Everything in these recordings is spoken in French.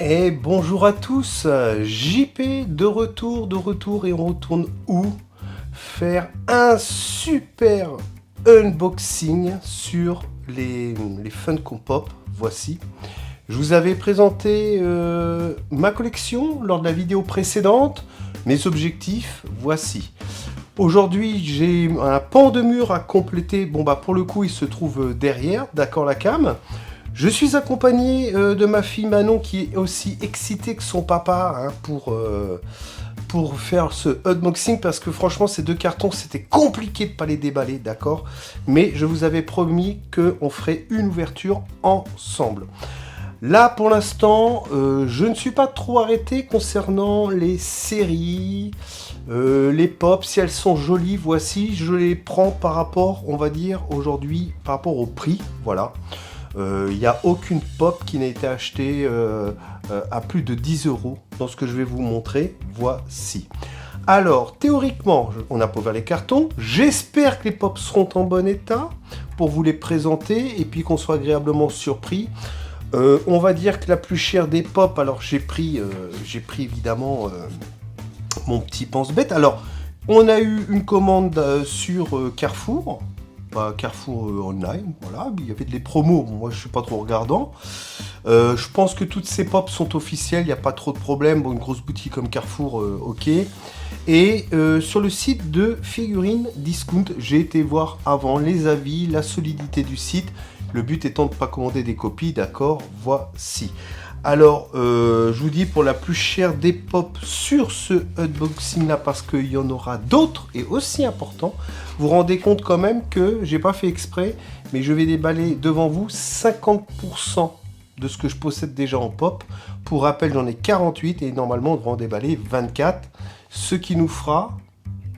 Et bonjour à tous, JP de retour et on retourne où? Faire un super unboxing sur les Funko Pop, voici. Je vous avais présenté ma collection lors de la vidéo précédente, mes objectifs, voici. Aujourd'hui j'ai un pan de mur à compléter, bon bah pour le coup il se trouve derrière, d'accord la cam. Je suis accompagné de ma fille Manon qui est aussi excitée que son papa hein, pour faire ce unboxing parce que franchement ces deux cartons c'était compliqué de pas les déballer, d'accord. Mais je vous avais promis qu'on ferait une ouverture ensemble. Là pour l'instant je ne suis pas trop arrêté concernant les séries, les pops, si elles sont jolies, voici, je les prends par rapport, on va dire aujourd'hui, par rapport au prix, voilà. Il n'y a aucune pop qui n'a été achetée à plus de 10 € dans ce que je vais vous montrer. Voici. Alors, théoriquement, on a pas ouvert les cartons. J'espère que les pops seront en bon état pour vous les présenter et puis qu'on soit agréablement surpris. On va dire que la plus chère des pops, alors j'ai pris évidemment mon petit pense-bête. Alors, on a eu une commande sur Carrefour. Carrefour online, voilà, il y avait des promos, bon, moi je suis pas trop regardant. Je pense que toutes ces pops sont officielles, il n'y a pas trop de problème, bon, une grosse boutique comme Carrefour, ok. Et sur le site de Figurine Discount, j'ai été voir avant les avis, la solidité du site, le but étant de ne pas commander des copies, d'accord, voici. Alors, je vous dis pour la plus chère des pops sur ce unboxing là, parce qu'il y en aura d'autres et aussi importants. Vous vous rendez compte quand même que j'ai pas fait exprès, mais je vais déballer devant vous 50% de ce que je possède déjà en pop. Pour rappel, j'en ai 48 et normalement on devrait en déballer 24. Ce qui nous fera,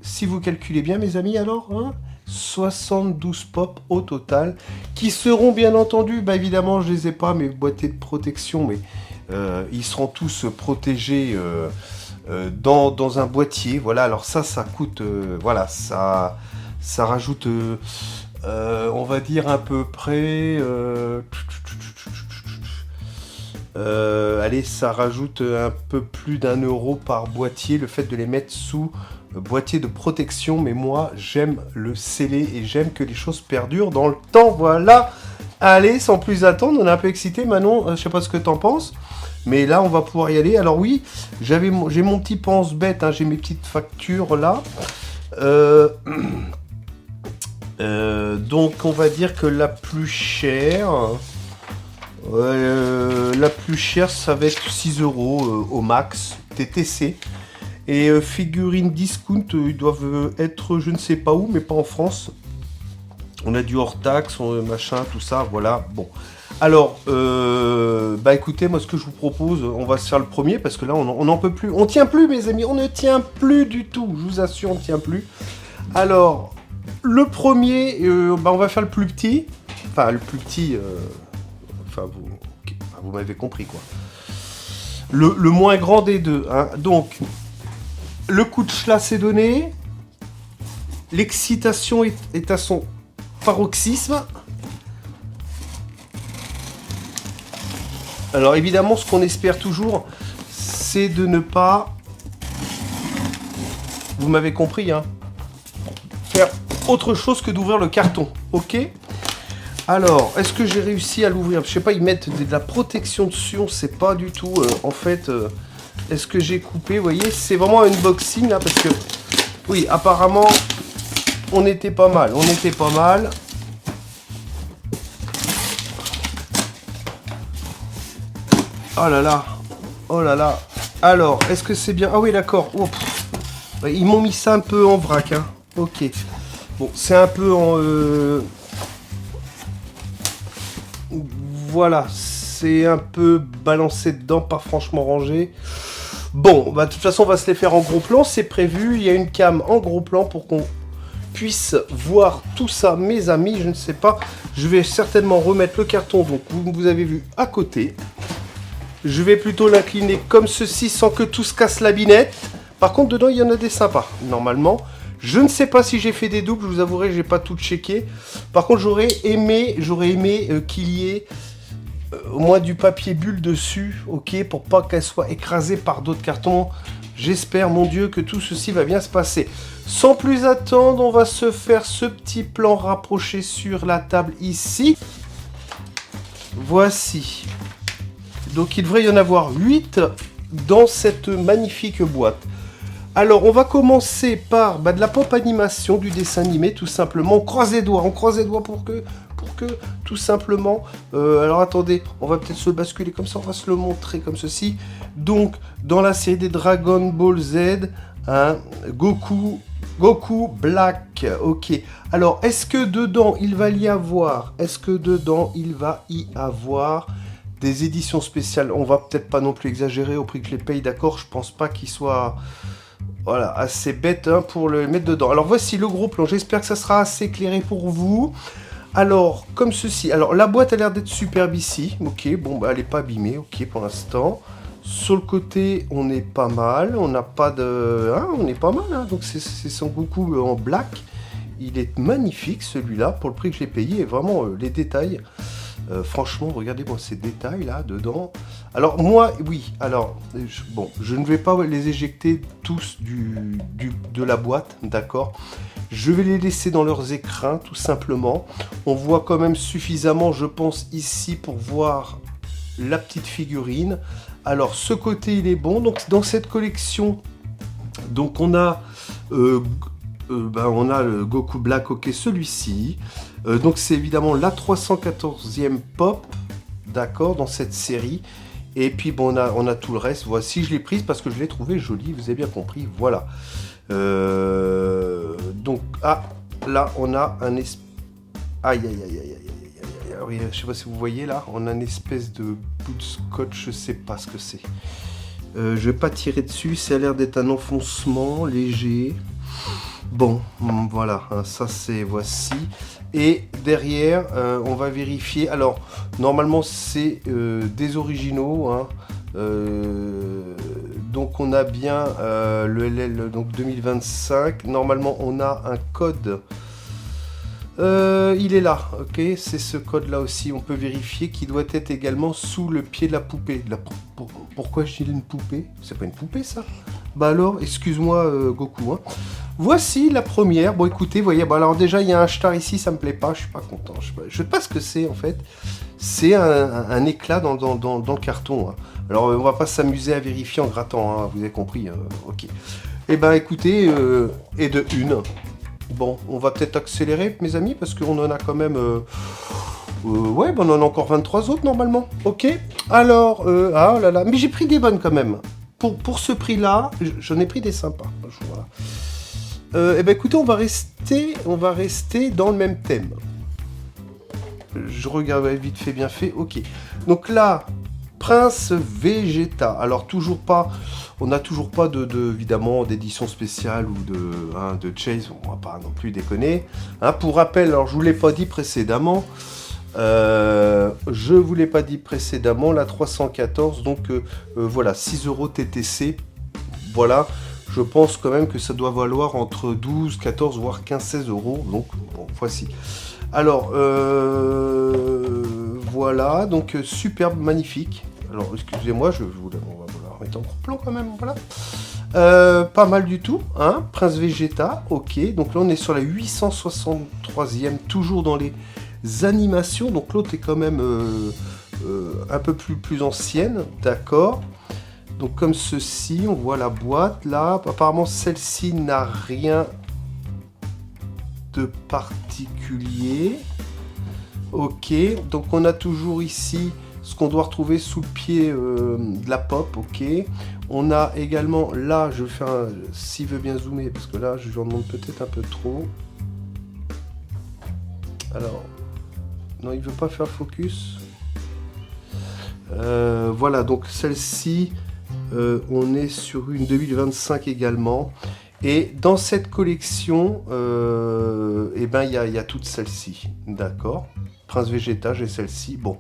si vous calculez bien mes amis alors, hein, 72 pop au total, qui seront bien entendu, bah évidemment je les ai pas, mes boîtiers de protection, mais ils seront tous protégés dans un boîtier, voilà, alors ça coûte, voilà, ça rajoute, on va dire à peu près, allez, ça rajoute un peu plus d'1 € par boîtier, le fait de les mettre sous boîtier de protection, mais moi j'aime le sceller et j'aime que les choses perdurent dans le temps, voilà. Allez, sans plus attendre, on est un peu excité, Manon, je sais pas ce que t'en penses, mais là on va pouvoir y aller. Alors oui, j'ai mon petit pense-bête, hein, j'ai mes petites factures là. Donc on va dire que la plus chère, ça va être 6 € au max, TTC. Et Figurine Discount, ils doivent être je ne sais pas où, mais pas en France. On a du hors taxe, machin, tout ça, voilà. Bon. Alors, bah écoutez, moi ce que je vous propose, on va se faire le premier, parce que là on n'en peut plus. On tient plus mes amis, on ne tient plus du tout, je vous assure, on ne tient plus. Alors, le premier, bah on va faire le plus petit. Enfin, le plus petit, vous m'avez compris quoi. Le moins grand des deux, hein. Donc... Le coup de schlass est donné. L'excitation est à son paroxysme. Alors évidemment, ce qu'on espère toujours, c'est de ne pas... Vous m'avez compris, hein. Faire autre chose que d'ouvrir le carton, ok? Alors, est-ce que j'ai réussi à l'ouvrir? Je sais pas, ils mettent de la protection dessus, on sait pas du tout, en fait... Est-ce que j'ai coupé? Vous voyez, c'est vraiment un unboxing là parce que oui, apparemment on était pas mal. Oh là là, oh là là. Alors, est-ce que c'est bien? Ah oui, d'accord. Oh, ils m'ont mis ça un peu en vrac, hein. Ok. Bon, c'est un peu en voilà, c'est un peu balancé dedans, pas franchement rangé. Bon, bah de toute façon, on va se les faire en gros plan, c'est prévu. Il y a une cam en gros plan pour qu'on puisse voir tout ça, mes amis. Je ne sais pas, je vais certainement remettre le carton, donc vous avez vu à côté. Je vais plutôt l'incliner comme ceci, sans que tout se casse la binette. Par contre, dedans, il y en a des sympas, normalement. Je ne sais pas si j'ai fait des doubles, je vous avouerai, j'ai pas tout checké. Par contre, j'aurais aimé qu'il y ait au moins du papier bulle dessus, ok, pour pas qu'elle soit écrasée par d'autres cartons. J'espère, mon Dieu, que tout ceci va bien se passer. Sans plus attendre, on va se faire ce petit plan rapproché sur la table ici. Voici. Donc il devrait y en avoir 8 dans cette magnifique boîte. Alors on va commencer par de la pop animation, du dessin animé tout simplement. On croise les doigts pour que tout simplement... alors attendez, on va peut-être se basculer comme ça, on va se le montrer comme ceci. Donc dans la série des Dragon Ball Z, hein, Goku Black, ok. Alors est-ce que dedans il va y avoir des éditions spéciales? On va peut-être pas non plus exagérer au prix que je les paye, d'accord? Je pense pas qu'il soit... Voilà, assez bête hein, pour le mettre dedans. Alors voici le gros plan, j'espère que ça sera assez éclairé pour vous. Alors, comme ceci, alors la boîte a l'air d'être superbe ici, ok, bon, bah, elle n'est pas abîmée, ok, pour l'instant. Sur le côté, on est pas mal, on n'a pas de... Hein, on est pas mal, hein, donc c'est son Goku en black. Il est magnifique celui-là, pour le prix que j'ai payé, et vraiment les détails... franchement, regardez-moi ces détails là dedans. Alors moi, oui, alors bon, je ne vais pas les éjecter tous de la boîte, d'accord. Je vais les laisser dans leurs écrins, tout simplement. On voit quand même suffisamment, je pense, ici pour voir la petite figurine. Alors ce côté, il est bon. Donc dans cette collection, donc on a on a le Goku Black, ok, celui-ci. Donc c'est évidemment la 314e pop, d'accord, dans cette série. Et puis bon, on a tout le reste. Voici, je l'ai prise parce que je l'ai trouvé jolie, vous avez bien compris, voilà. Donc, là, on a un aïe, aïe, aïe, aïe, aïe, aïe. Oui, je sais pas si vous voyez là, on a une espèce de bout de scotch, je sais pas ce que c'est. Je vais pas tirer dessus, ça a l'air d'être un enfoncement léger. Bon, voilà, hein, ça c'est voici. Et derrière, on va vérifier. Alors, normalement, c'est des originaux. Hein. Donc, on a bien le LL donc 2025. Normalement, on a un code. Il est là, ok. C'est ce code-là aussi. On peut vérifier qu'il doit être également sous le pied de la poupée. Pourquoi je dis une poupée? C'est pas une poupée, ça? Bah alors, excuse-moi, Goku. Hein. Voici la première. Bon, écoutez, voyez, bon, alors déjà, il y a un star ici, ça me plaît pas, je suis pas content. Je sais pas ce que c'est, en fait. C'est un éclat dans le carton. Hein. Alors, on va pas s'amuser à vérifier en grattant, hein, vous avez compris. Ok. Eh ben, écoutez, et de une. Bon, on va peut-être accélérer, mes amis, parce qu'on en a quand même... ouais, bon, on en a encore 23 autres, normalement. Ok. Alors, ah oh là là, mais j'ai pris des bonnes, quand même. Pour ce prix-là, j'en ai pris des sympas. Voilà. Eh ben écoutez, on va rester dans le même thème. Je regarde vite fait, bien fait. Ok. Donc là, Prince Vegeta. Alors toujours pas, on n'a toujours pas évidemment d'édition spéciale ou de Chase. On va pas non plus déconner. Hein, pour rappel, alors je vous l'ai pas dit précédemment. La 314. Donc voilà, 6 € TTC. Voilà. Je pense quand même que ça doit valoir entre 12, 14, voire 15, 16 €. Donc, bon, voici. Alors, voilà. Donc, superbe, magnifique. Alors, excusez-moi, on va vous la remettre en gros plan quand même. Voilà. Pas mal du tout. Hein. Prince Vegeta, ok. Donc là, on est sur la 863e, toujours dans les animations. Donc, l'autre est quand même un peu plus ancienne. D'accord. Donc comme ceci, on voit la boîte là. Apparemment celle-ci n'a rien de particulier. Ok, donc on a toujours ici ce qu'on doit retrouver sous le pied de la pop. Ok, on a également là, je vais faire s'il veut bien zoomer parce que là je lui en demande peut-être un peu trop. Alors, non, il veut pas faire focus. Voilà, donc celle-ci. On est sur une 2025 également. Et dans cette collection, eh ben, il y a toutes celles-ci. D'accord. Prince Vegeta, j'ai celle-ci. Bon.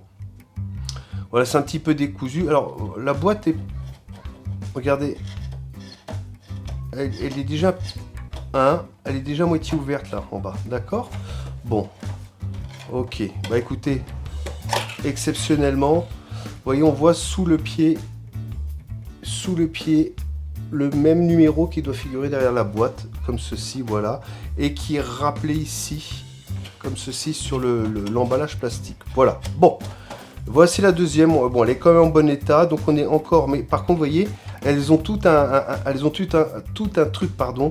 Voilà, c'est un petit peu décousu. Alors, la boîte est... Regardez. Elle est déjà... Hein, elle est déjà moitié ouverte, là, en bas. D'accord. Bon. Ok. Bah, écoutez... exceptionnellement. Vous voyez, on voit sous le pied, le même numéro qui doit figurer derrière la boîte, comme ceci, voilà, et qui est rappelé ici, comme ceci, sur l'emballage plastique. Voilà. Bon, voici la deuxième. Bon, elle est quand même en bon état, donc on est encore. Mais par contre, vous voyez, elles ont tout un truc, pardon.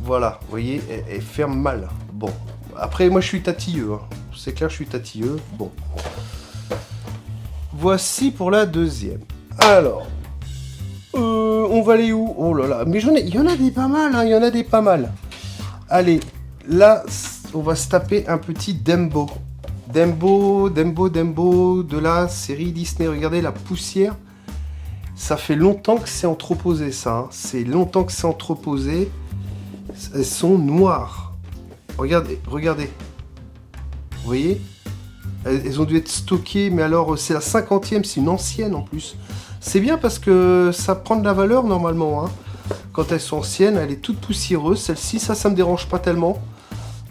Voilà, vous voyez, elle ferme mal. Bon, après, moi, je suis tatilleux. Hein. C'est clair, je suis tatilleux. Bon. Voici pour la deuxième. Alors, on va aller où? Oh là là, mais il y en a des pas mal, hein, il y en a des pas mal. Allez, là, on va se taper un petit Dembo. Dembo de la série Disney. Regardez la poussière. Ça fait longtemps que c'est entreposé, ça. Hein. C'est longtemps que c'est entreposé. Elles sont noires. Regardez. Vous voyez? Elles ont dû être stockées, mais alors c'est la 50e, c'est une ancienne en plus. C'est bien parce que ça prend de la valeur normalement. Hein. Quand elles sont anciennes, elle est toute poussiéreuse. Celle-ci, ça me dérange pas tellement.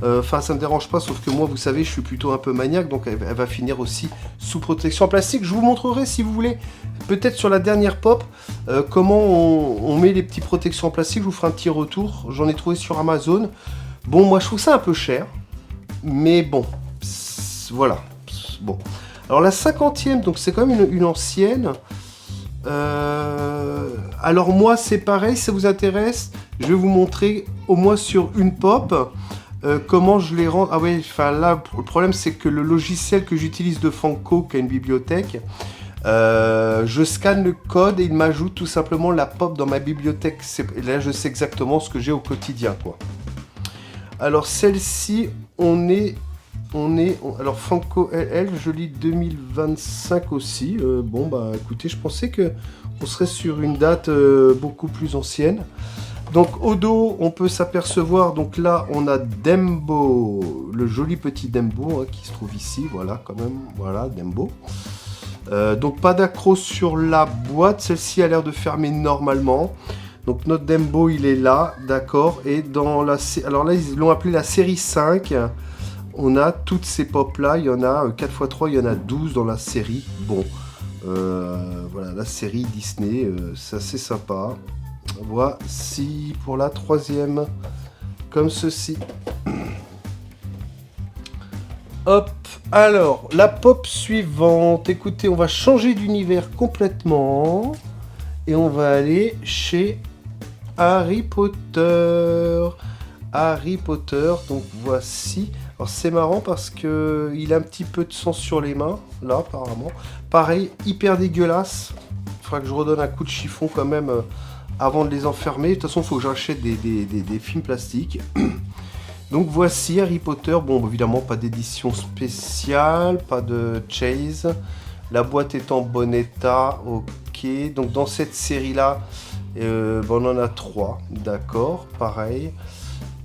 Enfin, ça me dérange pas, sauf que moi, vous savez, je suis plutôt un peu maniaque, donc elle va finir aussi sous protection en plastique. Je vous montrerai, si vous voulez, peut-être sur la dernière pop, comment on met les petites protections en plastique. Je vous ferai un petit retour. J'en ai trouvé sur Amazon. Bon, moi, je trouve ça un peu cher, mais bon, voilà. Bon, alors la 50e, donc c'est quand même une ancienne. Alors moi, c'est pareil, si ça vous intéresse, je vais vous montrer au moins sur une pop. Comment je les rends. Ah ouais, enfin là, le problème c'est que le logiciel que j'utilise de Funko, qui a une bibliothèque, je scanne le code et il m'ajoute tout simplement la pop dans ma bibliothèque. Et là, je sais exactement ce que j'ai au quotidien, quoi. Alors celle-ci, alors Funko LL, je lis 2025 aussi. Bon bah écoutez, je pensais que on serait sur une date beaucoup plus ancienne. Donc au dos, on peut s'apercevoir, donc là on a Dembo, le joli petit Dembo hein, qui se trouve ici, voilà quand même, voilà Dembo. Donc pas d'accroche sur la boîte, celle-ci a l'air de fermer normalement. Donc notre Dembo il est là, d'accord, et dans la... Alors là ils l'ont appelé la série 5, on a toutes ces pop là, il y en a 4x3, il y en a 12 dans la série. Bon, voilà la série Disney, c'est assez sympa. Voici pour la troisième, comme ceci. Hop, alors, la pop suivante. Écoutez, on va changer d'univers complètement. Et on va aller chez Harry Potter. Harry Potter, donc voici. Alors c'est marrant parce que il a un petit peu de sang sur les mains, là apparemment. Pareil, hyper dégueulasse. Il faudra que je redonne un coup de chiffon quand même. Avant de les enfermer. De toute façon, il faut que j'achète des films plastiques. Donc voici Harry Potter. Bon, évidemment, pas d'édition spéciale, pas de chase. La boîte est en bon état. Ok. Donc dans cette série-là, on en a 3. D'accord, pareil.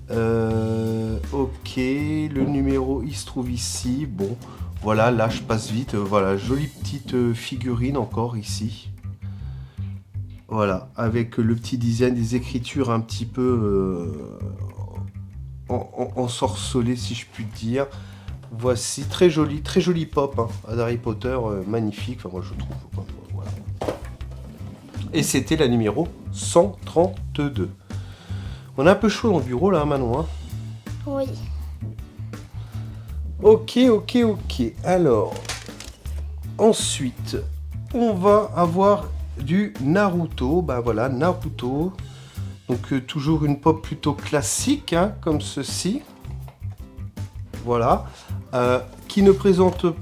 Ok. Le numéro, il se trouve ici. Bon, voilà, là, je passe vite. Voilà, jolie petite figurine encore ici. Voilà, avec le petit design des écritures un petit peu ensorcelées, si je puis dire. Voici, très jolie pop hein, d'Harry Potter, magnifique, enfin moi je trouve. Voilà. Et c'était la numéro 132. On a un peu chaud dans le bureau là, Manon. Hein. Oui. Ok. Alors, ensuite, on va avoir du Naruto. Ben voilà, Naruto. Donc toujours une pop plutôt classique, hein, comme ceci. Voilà. Qui ne présente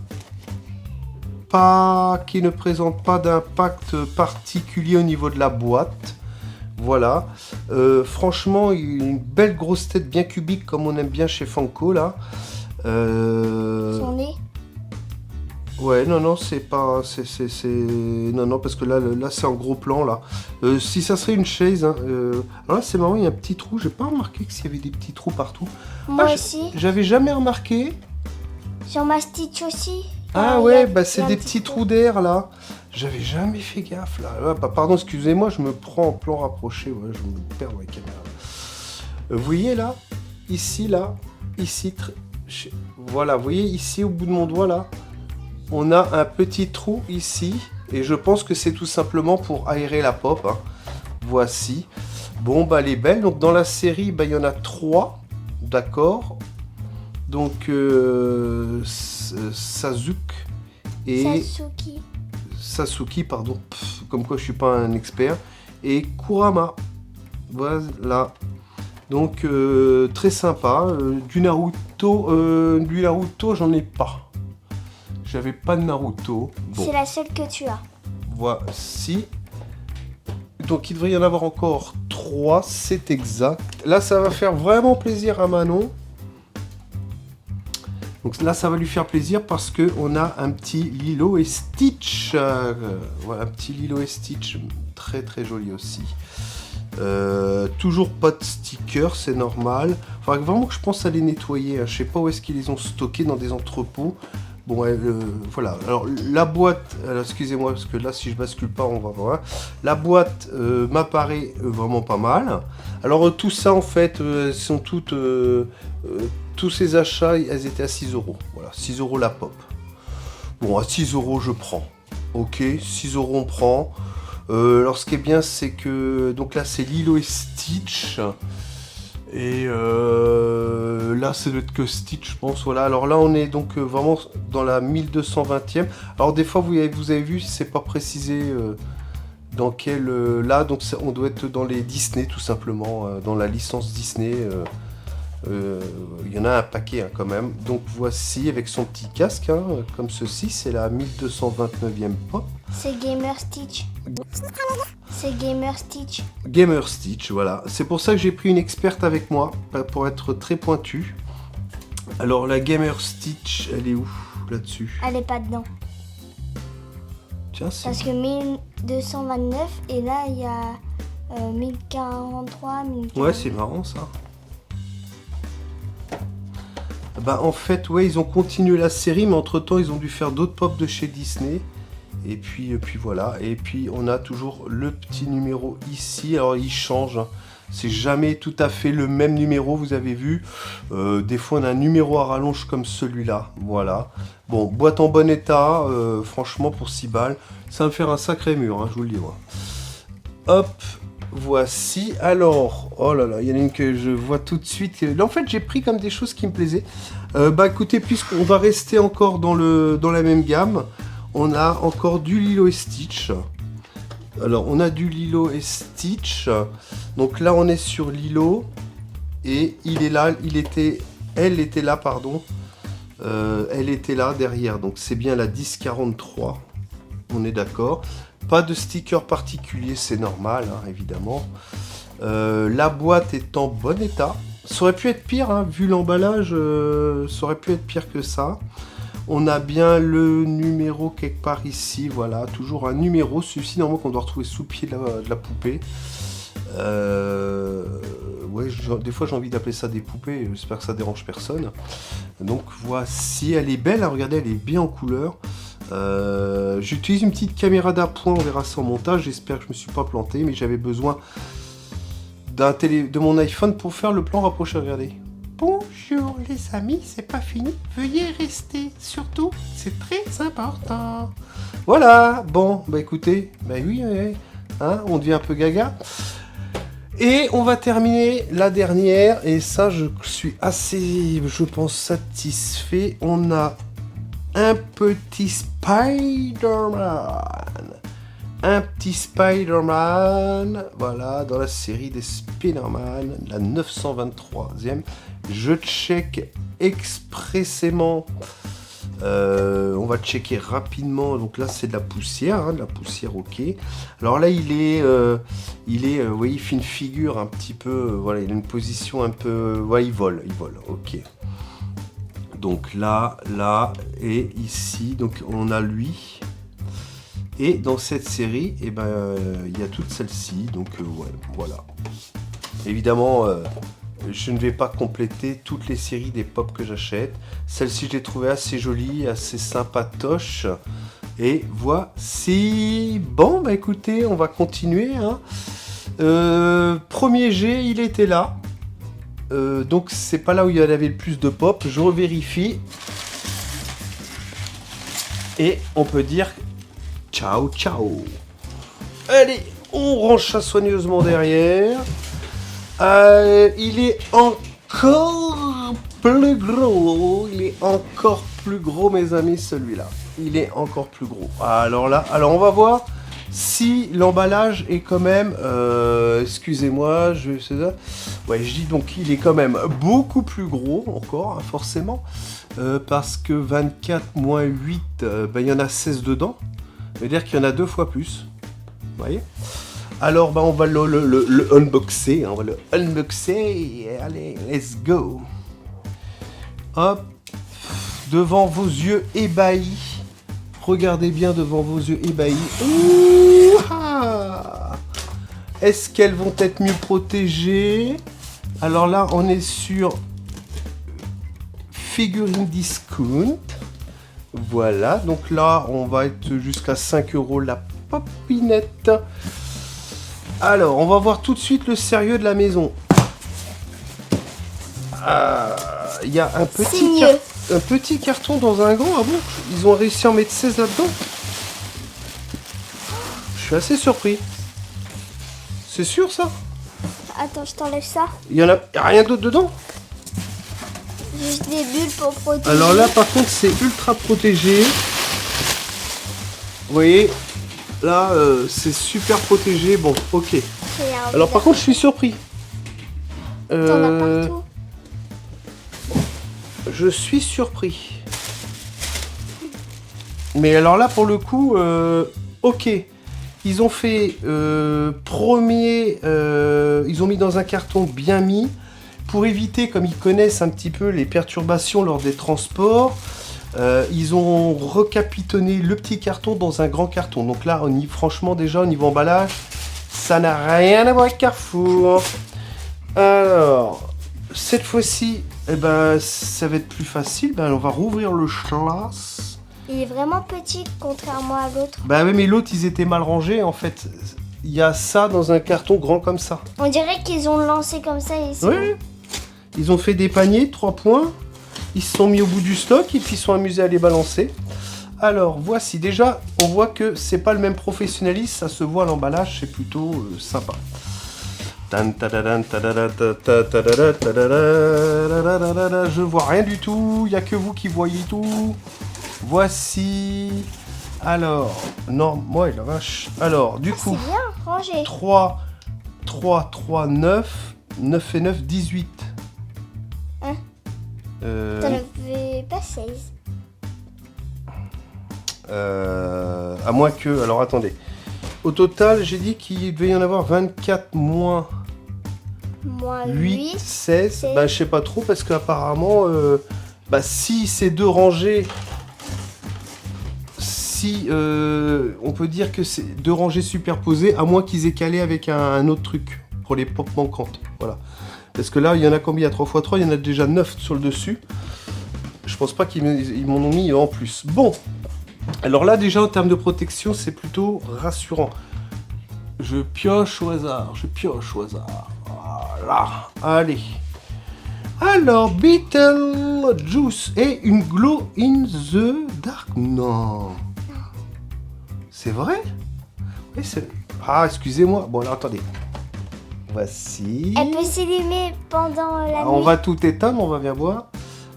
pas d'impact particulier au niveau de la boîte. Voilà. Franchement, une belle grosse tête bien cubique comme on aime bien chez Funko là. Son nez. Ouais, non, c'est pas... Non, parce que là c'est en gros plan, là. Si ça serait une chaise... Hein, alors là, c'est marrant, il y a un petit trou. J'ai pas remarqué qu'il y avait des petits trous partout. Moi aussi. J'avais jamais remarqué. Sur ma Stitch aussi. Ah ouais, bah c'est des petits trous d'air, là. J'avais jamais fait gaffe, là. Pardon, excusez-moi, je me prends en plan rapproché. Ouais, je me perds dans la caméra. Vous voyez, là? Ici, là. Ici. Voilà, vous voyez, ici, au bout de mon doigt, là. on a un petit trou ici. Et je pense que c'est tout simplement pour aérer la pop. Hein. Voici. Bon, bah, elle est belle. Donc, dans la série, bah, il y en a 3. D'accord. Donc, Sasuke et... Sasuke, pardon. Comme quoi, je suis pas un expert. Et Kurama. Voilà. Donc, très sympa. Du Naruto, j'en ai pas. J'avais pas de Naruto. Bon. C'est la seule que tu as. Voici. Donc, il devrait y en avoir encore 3, c'est exact. Là, ça va faire vraiment plaisir à Manon. Donc là, ça va lui faire plaisir parce qu'on a un petit Lilo et Stitch. Voilà, un petit Lilo et Stitch. Très, très joli aussi. Toujours pas de stickers, c'est normal. Faudrait vraiment que je pense à les nettoyer. Hein. Je sais pas où est-ce qu'ils les ont stockés dans des entrepôts. Bon, voilà. Alors, la boîte, excusez-moi, parce que là, si je bascule pas, on va voir. La boîte m'apparaît vraiment pas mal. Alors, tout ça, en fait, sont toutes... tous ces achats, elles étaient à 6 €. Voilà, 6 € la pop. Bon, à 6 € je prends. Ok, 6 € on prend. Alors, ce qui est bien, c'est que... Donc là, c'est Lilo et Stitch. Et là, c'est doit être que Stitch, je pense. Voilà. Alors là, on est donc vraiment dans la 1220e. Alors des fois, vous avez vu, c'est pas précisé dans quel... là, donc on doit être dans les Disney, tout simplement. Dans la licence Disney. Il y en a un paquet hein, quand même. Donc voici, avec son petit casque, hein, comme ceci. C'est la 1229e pop. C'est Gamer Stitch. C'est Gamer Stitch. Gamer Stitch, voilà. C'est pour ça que j'ai pris une experte avec moi, pour être très pointu. Alors la Gamer Stitch, elle est où là-dessus? Elle est pas dedans. Tiens, c'est... Parce que 1229 et là il y a 1043, 1040. Ouais, c'est marrant ça. Bah en fait, ouais, ils ont continué la série, mais entre-temps, ils ont dû faire d'autres pop de chez Disney. Et puis voilà. Et puis on a toujours le petit numéro ici. Alors il change. Hein. C'est jamais tout à fait le même numéro, vous avez vu. Des fois on a un numéro à rallonge comme celui-là. Voilà. Bon, boîte en bon état. Franchement pour 6 balles. Ça va me faire un sacré mur, hein, je vous le dis moi. Hop. Voici. Alors, oh là là, il y en a une que je vois tout de suite. Là en fait j'ai pris comme des choses qui me plaisaient. Bah écoutez, puisqu'on va rester encore dans la même gamme. On a encore du Lilo et Stitch. Alors, on a du Lilo et Stitch. Donc là, on est sur Lilo. Et il est là, elle était là, pardon. Elle était là derrière. Donc c'est bien la 1043. On est d'accord. Pas de sticker particulier, c'est normal, hein, évidemment. La boîte est en bon état. Ça aurait pu être pire, hein, vu l'emballage. Ça aurait pu être pire que ça. On a bien le numéro quelque part ici, voilà, toujours un numéro, celui-ci normalement qu'on doit retrouver sous le pied de la poupée. Ouais, des fois j'ai envie d'appeler ça des poupées, j'espère que ça dérange personne. Donc voici, elle est belle, hein, regardez, elle est bien en couleur. J'utilise une petite caméra d'appoint, on verra ça en montage, j'espère que je me suis pas planté, mais j'avais besoin de mon iPhone pour faire le plan rapproché, regardez. Bonjour les amis, c'est pas fini, veuillez rester, surtout, c'est très important. Voilà, bon, bah écoutez, bah oui, hein, on devient un peu gaga. Et on va terminer la dernière, et ça je suis assez, je pense, satisfait. On a un petit Spider-Man. Un petit Spider-Man, voilà, dans la série des Spider-Man, la 923e. Je check expressément. On va checker rapidement. Donc là, c'est de la poussière, hein, de la poussière, ok. Alors là, il est, vous voyez, il fait une figure un petit peu, voilà, il a une position un peu, voilà, il vole, ok. Donc là, et ici, donc on a lui. Et dans cette série, eh ben, y a toutes celles-ci, donc ouais, voilà. Évidemment, je ne vais pas compléter toutes les séries des pop que j'achète. Celle-ci, je l'ai trouvée assez jolie, assez sympatoche. Et voici. Bon, bah écoutez, on va continuer. Hein. Premier G, il était là. Donc c'est pas là où il y en avait le plus de pop. Je revérifie. Et on peut dire ciao ciao. Allez, on range ça soigneusement derrière. Il est encore plus gros. Il est encore plus gros, mes amis, celui-là. Il est encore plus gros. Alors là, on va voir si l'emballage est quand même... excusez-moi, c'est ça. Ouais, je dis donc il est quand même beaucoup plus gros encore, hein, forcément. Parce que 24 moins 8, il y en a 16 dedans. Ça veut dire qu'il y en a 2 fois plus. Vous voyez? Alors, on va le unboxer. On va le unboxer. Allez, let's go. Hop. Devant vos yeux ébahis. Regardez bien devant vos yeux ébahis. Ouh-ha. Est-ce qu'elles vont être mieux protégées? Alors là, on est sur Figurine Discount. Voilà. Donc là, on va être jusqu'à 5 € la popinette. Alors, on va voir tout de suite le sérieux de la maison. Il y a un petit carton dans un grand. Ah bon? Ils ont réussi à en mettre 16 là-dedans? Je suis assez surpris. C'est sûr, ça? Attends, je t'enlève ça. Il y a rien d'autre dedans? Juste des bulles pour protéger. Alors là, par contre, c'est ultra protégé. Vous voyez? Là, c'est super protégé. Bon, ok. Alors par contre, je suis surpris. T'en as partout. Je suis surpris. Mais alors là, pour le coup, ok. Ils ont fait premier... ils ont mis dans un carton bien mis. Pour éviter, comme ils connaissent un petit peu les perturbations lors des transports, ils ont recapitonné le petit carton dans un grand carton. Donc là, franchement, déjà, au niveau emballage, ça n'a rien à voir avec Carrefour. Alors, cette fois-ci, ça va être plus facile. On va rouvrir le Schloss. Il est vraiment petit, contrairement à l'autre. Bah oui, mais l'autre, ils étaient mal rangés, en fait. Il y a ça dans un carton grand comme ça. On dirait qu'ils ont lancé comme ça ici. Oui. Ils ont fait des paniers, 3 points. Ils se sont mis au bout du stock et puis ils sont amusés à les balancer. Alors, voici. Déjà, on voit que c'est pas le même professionnalisme. Ça se voit à l'emballage. C'est plutôt sympa. Je vois rien du tout. Il n'y a que vous qui voyez tout. Voici. Alors, non, ouais, la vache. Alors, du coup, c'est bien rangé. 3, 9. 9 et 9, 18. Hein? T'en avais pas 16. À moins que... Alors, attendez. Au total, j'ai dit qu'il devait y en avoir 24 moins 8, 16. Je sais pas trop, parce qu'apparemment, si c'est 2 rangées... on peut dire que c'est 2 rangées superposées, à moins qu'ils aient calé avec un autre truc pour les pop manquantes. Voilà. Parce que là, il y en a combien? 3 x 3, il y en a déjà 9 sur le dessus. Je pense pas qu'ils m'en ont mis en plus. Bon. Alors là, déjà, en termes de protection, c'est plutôt rassurant. Je pioche au hasard. Voilà. Allez. Alors, Beetlejuice et une Glow in the Dark. Non. C'est vrai? Oui, c'est... Ah, excusez-moi. Bon, alors, attendez. Voici. Elle peut s'allumer pendant la nuit. On va tout éteindre, on va bien voir.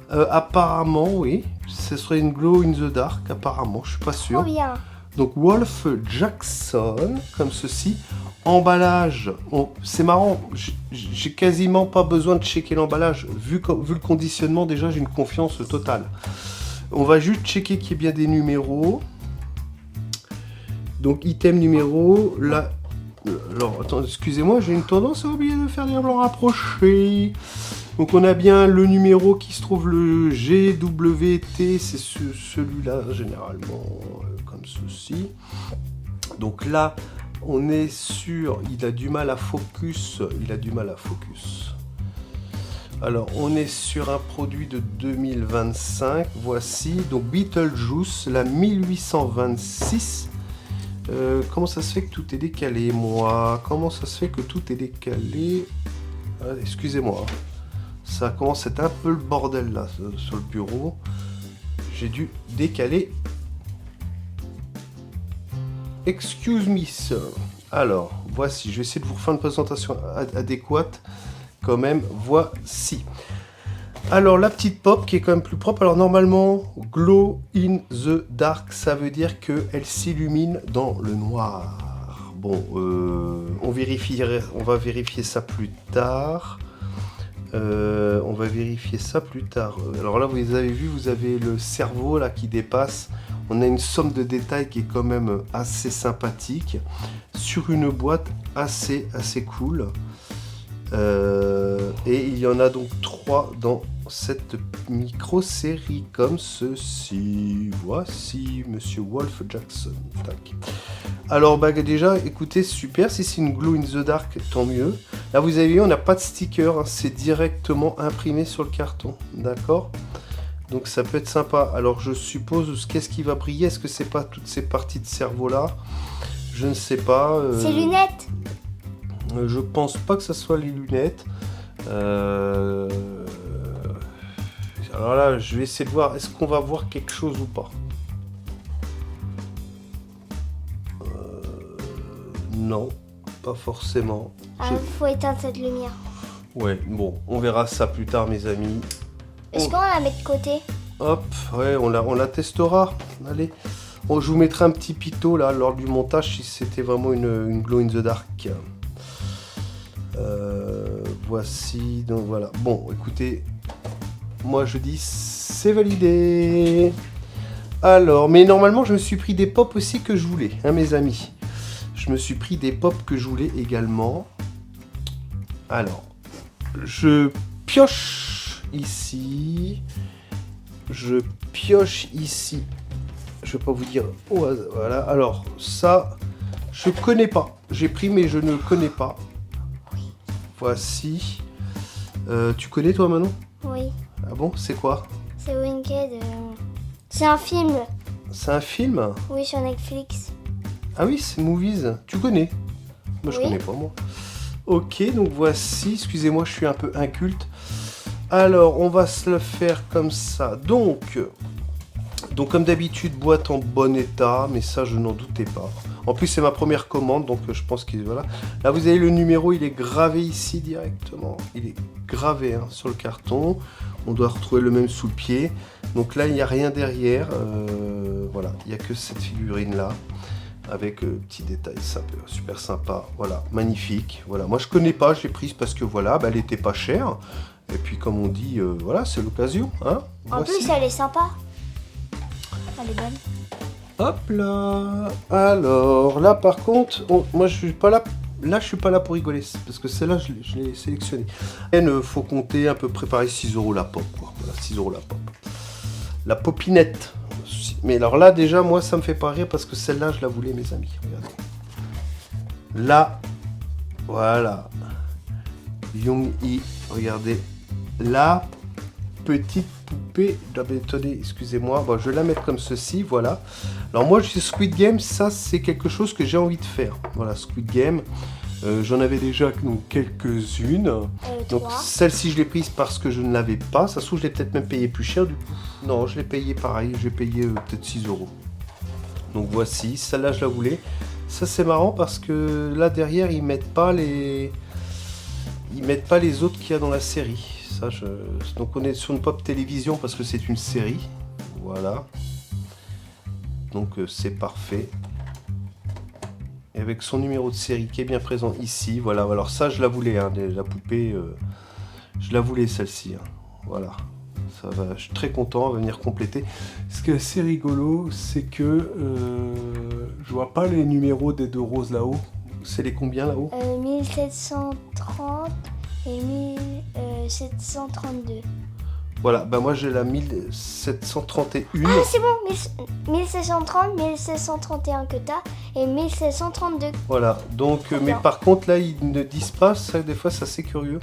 Apparemment, oui. Ce serait une Glow in the Dark, apparemment. Je suis pas sûr. Trop bien. Donc, Wolf Jackson, comme ceci. Emballage. C'est marrant. J'ai quasiment pas besoin de checker l'emballage. Vu le conditionnement, déjà, j'ai une confiance totale. On va juste checker qu'il y ait bien des numéros. Donc, item numéro, là... Alors, attends, excusez-moi, j'ai une tendance à oublier de faire des blancs rapprochés. Donc, on a bien le numéro qui se trouve le GWT, c'est celui-là, généralement, comme ceci. Donc là, on est sur... Il a du mal à focus. Alors, on est sur un produit de 2025. Voici, donc Beetlejuice, la 1826. Comment ça se fait que tout est décalé, moi? Comment ça se fait que tout est décalé? Excusez-moi. Ça commence à être un peu le bordel, là, sur le bureau. J'ai dû décaler Excuse me, sir. Alors, voici. Je vais essayer de vous refaire une présentation adéquate. Quand même, voici. Alors, la petite pop qui est quand même plus propre. Alors, normalement, glow in the dark, ça veut dire qu'elle s'illumine dans le noir. Bon, on va vérifier ça plus tard. Alors là, vous avez vu, vous avez le cerveau là qui dépasse. On a une somme de détails qui est quand même assez sympathique sur une boîte assez cool. Et il y en a donc 3 dans cette micro-série comme ceci. Voici Monsieur Wolf Jackson. Tac. Alors bah déjà, écoutez, super. Si c'est une glow in the dark, tant mieux. Là, vous avez vu, on n'a pas de sticker. Hein, c'est directement imprimé sur le carton. D'accord ? Donc ça peut être sympa. Alors je suppose, qu'est-ce qui va briller ? Est-ce que c'est pas toutes ces parties de cerveau là ? Je ne sais pas. Ces lunettes. Je pense pas que ça soit les lunettes. Alors là, je vais essayer de voir, est-ce qu'on va voir quelque chose ou pas ? Non, pas forcément. Ah, faut éteindre cette lumière. Ouais, bon, on verra ça plus tard, mes amis. Est-ce qu'on la met de côté ? Hop, ouais, on la testera. Allez. Bon, je vous mettrai un petit pito là lors du montage si c'était vraiment une glow in the dark. Voici, donc voilà. Bon, écoutez, moi je dis c'est validé. Alors, mais normalement je me suis pris des pops aussi que je voulais, hein, mes amis. Je me suis pris des pops que je voulais également. Alors, je pioche ici. Je pioche ici. Je vais pas vous dire au hasard. Voilà. Alors, ça, je connais pas. J'ai pris, mais je ne connais pas. Voici. Tu connais toi, Manon ? Oui. Ah bon ? C'est quoi ? C'est Winked. C'est un film. C'est un film ? Oui, sur Netflix. Ah oui, c'est Movies. Tu connais ? Moi, je Oui. connais pas, moi. Ok, donc voici. Excusez-moi, je suis un peu inculte. Alors, on va se le faire comme ça. Donc comme d'habitude, boîte en bon état, mais ça, je n'en doutais pas. En plus, c'est ma première commande, donc je pense qu'il voilà. Là, vous avez le numéro, il est gravé ici directement. Il est gravé sur le carton. On doit retrouver le même sous le pied. Donc là, il n'y a rien derrière. Voilà, il n'y a que cette figurine-là. Avec petits détails super sympa. Voilà, magnifique. Voilà, moi, je connais pas, je l'ai prise parce que voilà, elle était pas chère. Et puis, comme on dit, voilà, c'est l'occasion. Hein. En plus, elle est sympa. Elle est bonne. Hop là. Alors là par contre, moi je suis pas là. Là je suis pas là pour rigoler parce que celle-là je l'ai sélectionnée. Il faut compter à peu près pareil 6 € la pop quoi. Voilà 6 € la pop. La popinette. Mais alors là déjà moi ça me fait pas rire parce que celle-là je la voulais mes amis. Regardez. Là voilà. Young E. Regardez. La petite poupée. Attendez, excusez-moi. Bon, je vais la mettre comme ceci, voilà. Alors moi, Squid Game, ça c'est quelque chose que j'ai envie de faire. Voilà, Squid Game. J'en avais déjà quelques-unes. Donc celle-ci, je l'ai prise parce que je ne l'avais pas. Ça se trouve, je l'ai peut-être même payé plus cher du coup. Non, je l'ai payé pareil. J'ai payé peut-être 6 €. Donc voici, celle-là, je la voulais. Ça, c'est marrant parce que là derrière, ils mettent pas les autres qu'il y a dans la série. Donc on est sur une pop télévision parce que c'est une série. Voilà. Donc c'est parfait. Et avec son numéro de série qui est bien présent ici. Voilà. Alors ça je la voulais, la poupée. Je la voulais celle-ci. Voilà. Ça va. Je suis très content. Elle va venir compléter. Ce qui est assez rigolo, c'est que je vois pas les numéros des 2 roses là-haut. C'est les combien là-haut ? 1730 et 1732. Voilà, bah moi j'ai la 1731. Ah c'est bon, 1730, 1731 que t'as et 1732. Voilà, donc mais par contre là ils ne disent pas, ça des fois c'est assez curieux.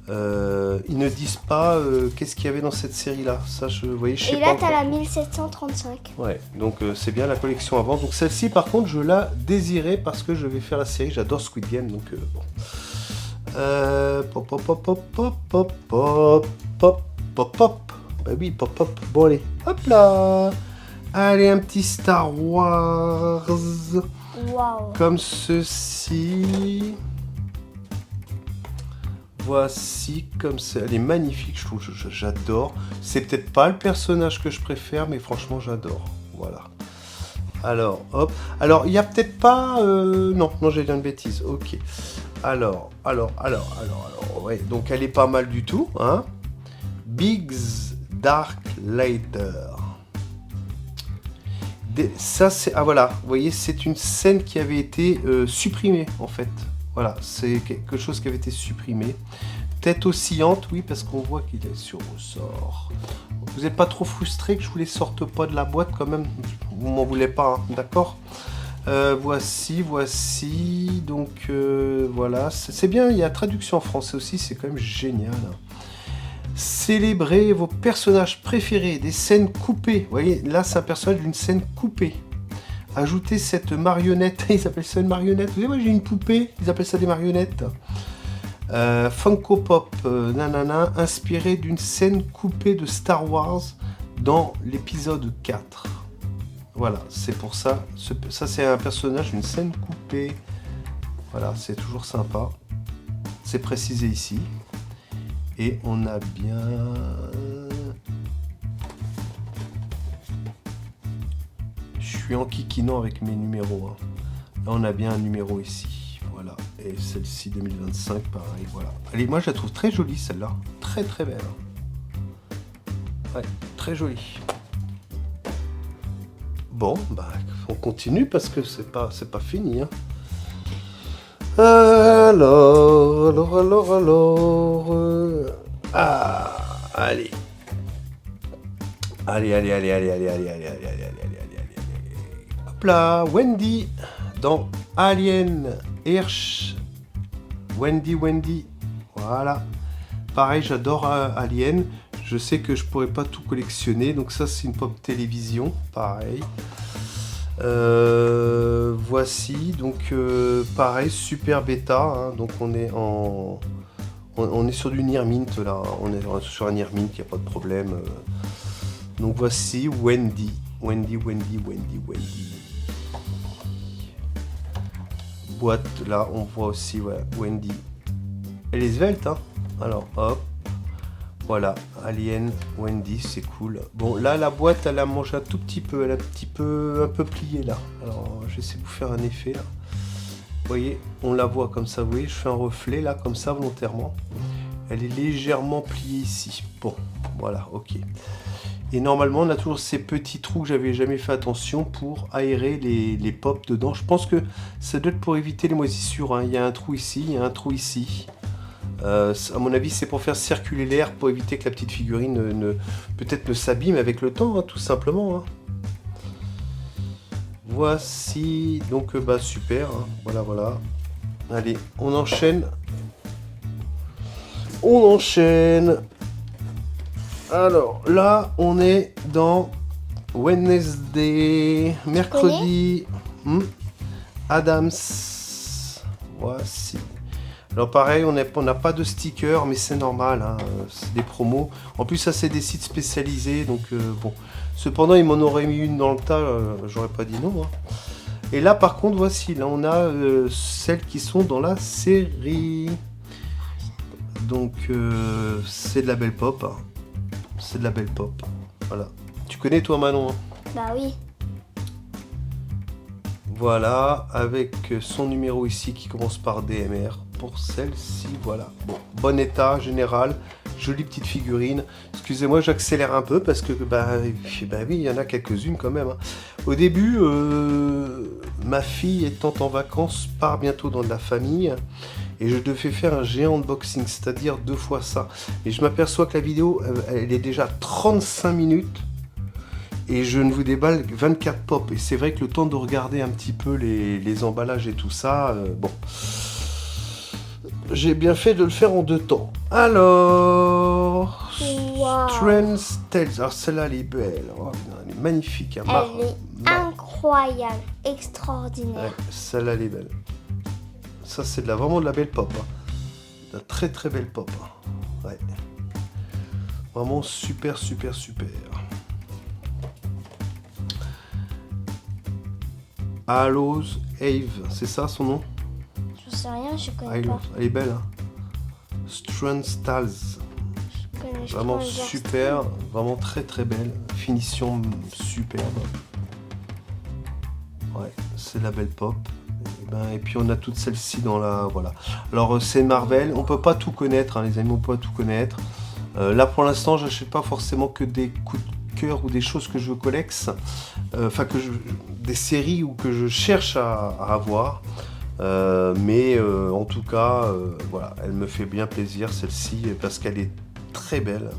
Ils ne disent pas qu'est-ce qu'il y avait dans cette série là. Ça je voyais, je sais pas. Et là t'as la 1735. Ouais, donc c'est bien la collection avant. Donc celle-ci par contre je la désirais parce que je vais faire la série, j'adore Squid Game donc bon. Pop pop pop pop pop pop pop pop pop pop. Bah oui, pop pop. Bon allez, hop là. Allez, un petit Star Wars. Waouh. Comme ceci. Voici comme ça. Elle est magnifique, je trouve. J'adore. C'est peut-être pas le personnage que je préfère, mais franchement, j'adore. Voilà. Alors, hop. Alors, il n'y a peut-être pas... Non, j'ai dit une bêtise. Ok. Alors. Ouais, donc, elle est pas mal du tout. Hein. Biggs Dark Later. Ça, c'est... Ah, voilà. Vous voyez, c'est une scène qui avait été supprimée, en fait. Voilà, c'est quelque chose qui avait été supprimé. Tête oscillante, oui, parce qu'on voit qu'il est sur ressort. Vous n'êtes pas trop frustré que je vous les sorte pas de la boîte quand même? Vous m'en voulez pas, hein, d'accord? Voici. Donc voilà, c'est bien, il y a traduction en français aussi, c'est quand même génial. Célébrez vos personnages préférés, des scènes coupées. Vous voyez, là c'est un personnage d'une scène coupée. Ajoutez cette marionnette, ils appellent ça une marionnette. Vous voyez, moi j'ai une poupée, ils appellent ça des marionnettes. Funko Pop, nanana, inspiré d'une scène coupée de Star Wars dans l'épisode 4. Voilà, c'est pour ça. Ça c'est un personnage d'une scène coupée. Voilà, c'est toujours sympa. C'est précisé ici. Et on a bien... Je suis en kikinant avec mes numéros. Hein. Là, on a bien un numéro ici. Voilà. Et celle-ci, 2025, pareil. Voilà. Allez, moi, je la trouve très jolie, celle-là. Très, très belle. Ouais, très jolie. Bon, bah, on continue parce que c'est pas fini. Hein. Alors. Allez. Allez. Hop là, Wendy dans Alien Hirsch. Wendy. Voilà. Pareil, j'adore Alien. Je sais que je pourrais pas tout collectionner, donc ça c'est une pop télévision, pareil. Voici, donc pareil, super bêta. Hein, donc on est sur du Near Mint là. On est sur un Near Mint, il n'y a pas de problème. Donc voici Wendy. Boîte, là on voit aussi ouais, Wendy. Elle est svelte, hein. Alors hop. Voilà, Alien, Wendy, c'est cool. Bon, là la boîte elle a mangé un tout petit peu, elle a un peu plié là. Alors je vais essayer de vous faire un effet là. Vous voyez, on la voit comme ça, vous voyez, je fais un reflet là, comme ça volontairement. Elle est légèrement pliée ici. Bon, voilà, ok. Et normalement, on a toujours ces petits trous que j'avais jamais fait attention pour aérer les pops dedans. Je pense que ça doit être pour éviter les moisissures. Hein. Il y a un trou ici, il y a un trou ici. À mon avis, c'est pour faire circuler l'air, pour éviter que la petite figurine peut-être ne s'abîme avec le temps, hein, tout simplement. Hein. Voici, donc bah super. Hein. Voilà. Allez, on enchaîne. Alors là, on est dans Wednesday, mercredi. Adams. Voici. Alors pareil, on n'a pas de stickers, mais c'est normal, hein, c'est des promos. En plus, ça c'est des sites spécialisés, donc bon. Cependant, il m'en aurait mis une dans le tas, j'aurais pas dit non. Hein. Et là, par contre, voici, là on a celles qui sont dans la série. Donc c'est de la belle pop. Hein. C'est de la belle pop. Voilà. Tu connais toi Manon? Hein? Bah oui. Voilà, avec son numéro ici qui commence par DMR. Pour celle-ci, voilà. Bon état général, jolie petite figurine. Excusez-moi, j'accélère un peu parce que bah oui, il y en a quelques-unes quand même. Hein. Au début, ma fille étant en vacances part bientôt dans de la famille et je devais faire un géant unboxing, c'est-à-dire 2 fois ça. Et je m'aperçois que la vidéo, elle est déjà 35 minutes. Et je ne vous déballe 24 pop. Et c'est vrai que le temps de regarder un petit peu les emballages et tout ça, bon. J'ai bien fait de le faire en 2 temps. Alors... Wow. Strange Tales. Alors celle-là, elle est belle. Oh, elle est magnifique. Hein. Elle est incroyable. Extraordinaire. Ouais, celle-là, elle est belle. Ça, c'est vraiment de la belle pop. Hein. De la très très belle pop. Hein. Ouais. Vraiment super. Hallows Eve, c'est ça son nom? Je sais rien, je connais pas. Elle est belle, hein. Strand Stals. Vraiment super, vraiment très très belle. Finition superbe. Ouais, c'est la belle pop. Et puis on a toutes celles-ci dans la... Voilà. Alors c'est Marvel, on peut pas tout connaître, hein, les amis, on peut pas tout connaître. Là pour l'instant, je n'achète pas forcément que des coups de cœur ou des choses que je collecte. Enfin, des séries ou que je cherche à avoir. Mais en tout cas, voilà, elle me fait bien plaisir celle-ci parce qu'elle est très belle.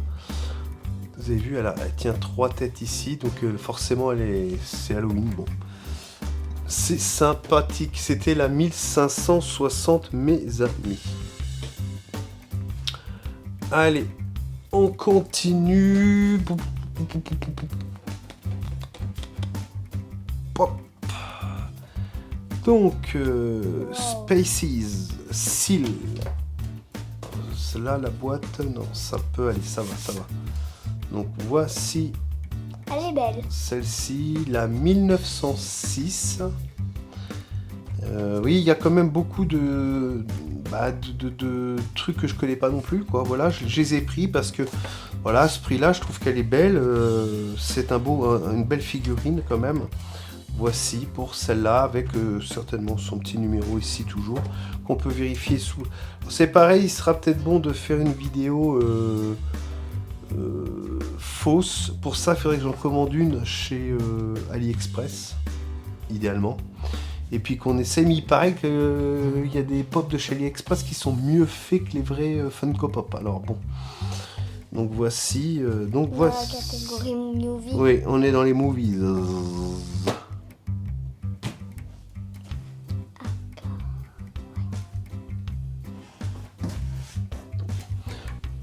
Vous avez vu, elle tient 3 têtes ici, donc forcément c'est Halloween. Bon, c'est sympathique. C'était la 1560, mes amis. Allez, on continue. Pop. Donc, Spaces, Seal. Là, la boîte, non, ça peut aller, ça va. Donc, voici. Elle est belle. Celle-ci, la 1906. Oui, il y a quand même beaucoup de trucs que je connais pas non plus, quoi. Voilà, je les ai pris parce que, voilà, à ce prix-là, je trouve qu'elle est belle. C'est une belle figurine quand même. Voici pour celle-là, avec certainement son petit numéro ici toujours, qu'on peut vérifier sous. C'est pareil, il sera peut-être bon de faire une vidéo fausse. Pour ça, il faudrait que j'en commande une chez AliExpress, idéalement. Et puis qu'on essaie, mais il paraît qu'il y a des pops de chez AliExpress qui sont mieux faits que les vrais Funko Pop. Alors bon. Donc voici. Voici. La catégorie movie. Oui, on est dans les movies.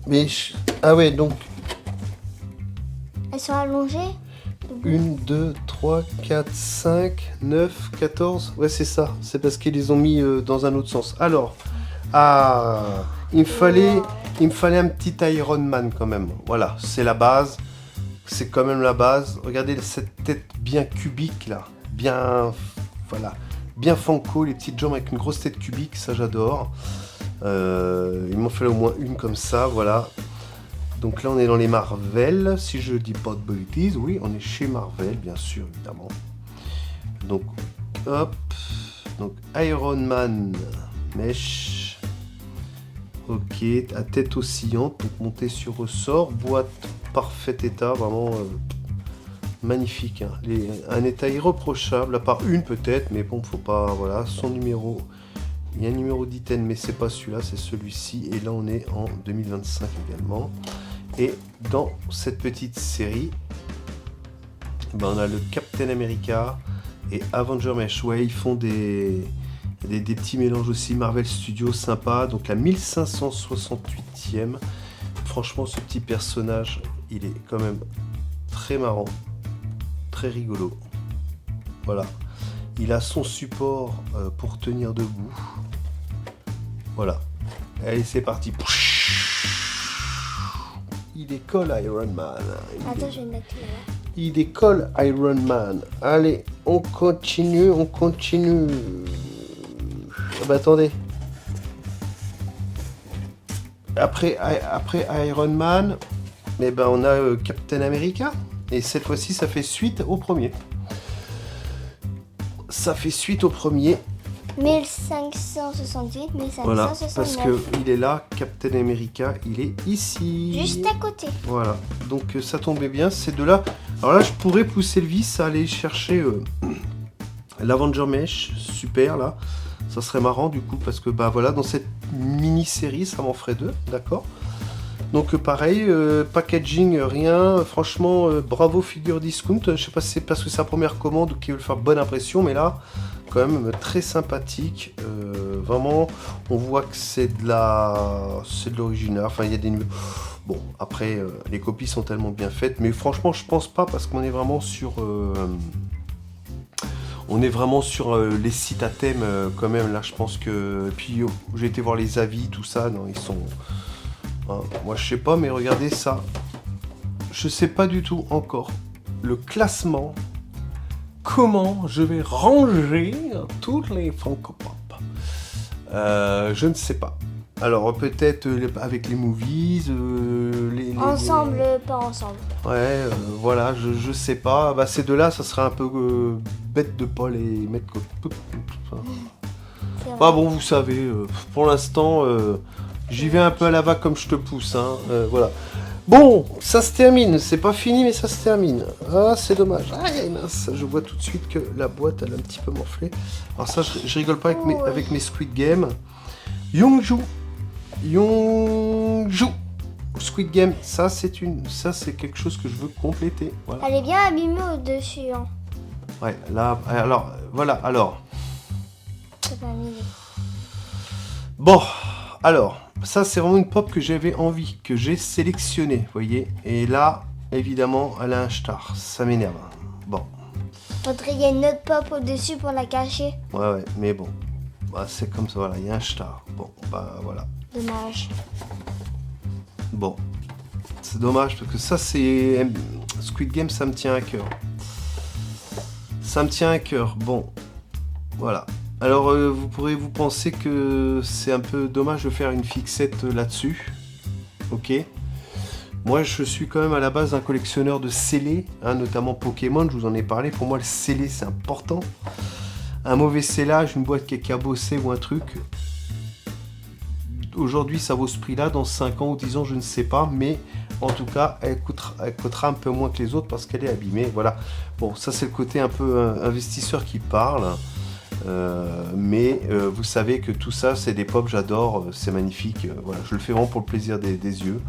Mais ah ouais, donc elles sont allongées. 1, 2, 3, 4, 5, 9, 14. Ouais, c'est ça. C'est parce qu'ils les ont mis dans un autre sens. Alors, il me fallait un petit Iron Man quand même. Voilà, c'est la base. C'est quand même la base. Regardez cette tête bien cubique là. Bien, voilà. Bien Funko, les petites jambes avec une grosse tête cubique. Ça, j'adore. Il m'en fallait au moins une comme ça, voilà. Donc là on est dans les Marvel, si je dis pas de bêtises, oui, on est chez Marvel, bien sûr, évidemment. Donc, hop, donc Iron Man, mèche, ok, à tête oscillante, donc montée sur ressort, boîte parfait état, vraiment magnifique, hein. Un état irréprochable, à part une peut-être, mais bon, faut pas, voilà, son numéro. Il y a un numéro d'item, mais c'est pas celui-là, c'est celui-ci. Et là, on est en 2025 également. Et dans cette petite série, on a le Captain America et Avenger Mesh. Ouais, ils font des petits mélanges aussi. Marvel Studios, sympa. Donc la 1568e. Franchement, ce petit personnage, il est quand même très marrant, très rigolo. Voilà. Il a son support pour tenir debout. Voilà. Allez, c'est parti. Il décolle Iron Man. Attends, je vais le mettre là. Il décolle Iron Man. Allez, on continue. Ah bah attendez. Après Iron Man, eh ben on a Captain America. Et cette fois-ci, ça fait suite au premier. 1568, 1569. Voilà, parce que il est là, Captain America, il est ici. Juste à côté. Voilà, donc ça tombait bien, ces deux-là. Alors là, je pourrais pousser le vis, aller chercher l'Avenger Mesh, super là. Ça serait marrant du coup, parce que bah voilà, dans cette mini-série, ça m'en ferait 2, d'accord. Donc pareil, packaging, rien. Franchement, bravo Figure Discount. Je sais pas si c'est parce que c'est sa première commande ou qu'il veut faire bonne impression, mais là, quand même très sympathique. Vraiment, on voit que c'est de l'original. Enfin, il y a des numéros. Bon, après, les copies sont tellement bien faites, mais franchement, je pense pas parce qu'on est vraiment sur. Les sites à thème quand même. Là, je pense que. Et puis, j'ai été voir les avis, tout ça. Non, ils sont. Moi je sais pas, mais regardez ça. Je sais pas du tout encore le classement comment je vais ranger toutes les Funko Pop. Je ne sais pas. Alors peut-être avec les movies, Ensemble, pas ensemble. Ouais, voilà, je sais pas. Bah, ces deux-là, ça serait un peu bête de pas les mettre comme... C'est vrai. Bah bon, vous savez, pour l'instant, j'y vais un peu à la vague comme je te pousse, hein, voilà. Bon, ça se termine, c'est pas fini, mais ça se termine. Ah, c'est dommage. Ah, mince, je vois tout de suite que la boîte, elle a un petit peu morflé. Alors ça, je rigole pas avec mes Squid Game. Yongju. Squid Game, ça c'est quelque chose que je veux compléter. Voilà. Elle est bien abîmée au-dessus. Hein. Ouais, là, alors, voilà, alors. C'est pas mis. Bon, alors, ça c'est vraiment une pop que j'avais envie, que j'ai sélectionnée, vous voyez. Et là, évidemment, elle a un star, ça m'énerve. Bon. Faudrait qu'il y ait une autre pop au-dessus pour la cacher. Ouais, mais bon. Bah, c'est comme ça, voilà, il y a un star. Bon, bah voilà. Dommage. Bon. C'est dommage parce que ça c'est... Squid Game, ça me tient à cœur. Ça me tient à cœur, bon. Voilà. Alors, vous pourrez vous penser que c'est un peu dommage de faire une fixette là-dessus. Ok. Moi, je suis quand même à la base un collectionneur de scellés, hein, notamment Pokémon, je vous en ai parlé. Pour moi, le scellé, c'est important. Un mauvais scellage, une boîte qui est cabossée ou un truc. Aujourd'hui, ça vaut ce prix-là. Dans 5 ans ou 10 ans, je ne sais pas. Mais en tout cas, elle coûtera un peu moins que les autres parce qu'elle est abîmée. Voilà. Bon, ça, c'est le côté un peu investisseur qui parle. Mais vous savez que tout ça, c'est des pop, j'adore. C'est magnifique. Voilà, je le fais vraiment pour le plaisir des yeux.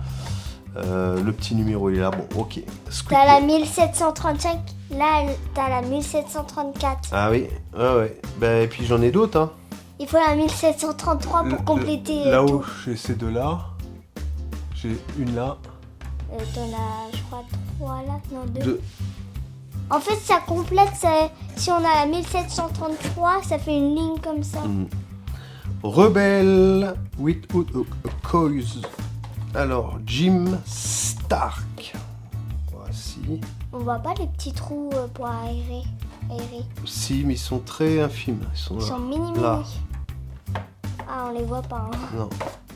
Le petit numéro, il est là. Bon, ok. T'as la 1735. Là, t'as la 1734. Ah oui, ouais. Ben, et puis j'en ai d'autres, hein. Il faut la 1733 pour compléter là-haut, tout. j'ai ces deux-là. J'ai une là. T'en as, je crois, 3 là. Non, 2. Deux. En fait, ça complète. Si on a la 1733, ça fait une ligne comme ça. Rebelle with cause. Alors, Jim Stark. Voici. On voit pas les petits trous pour aérer. Si, mais ils sont très infimes. Ils sont mini. là. Ah, on les voit pas. Hein. Non.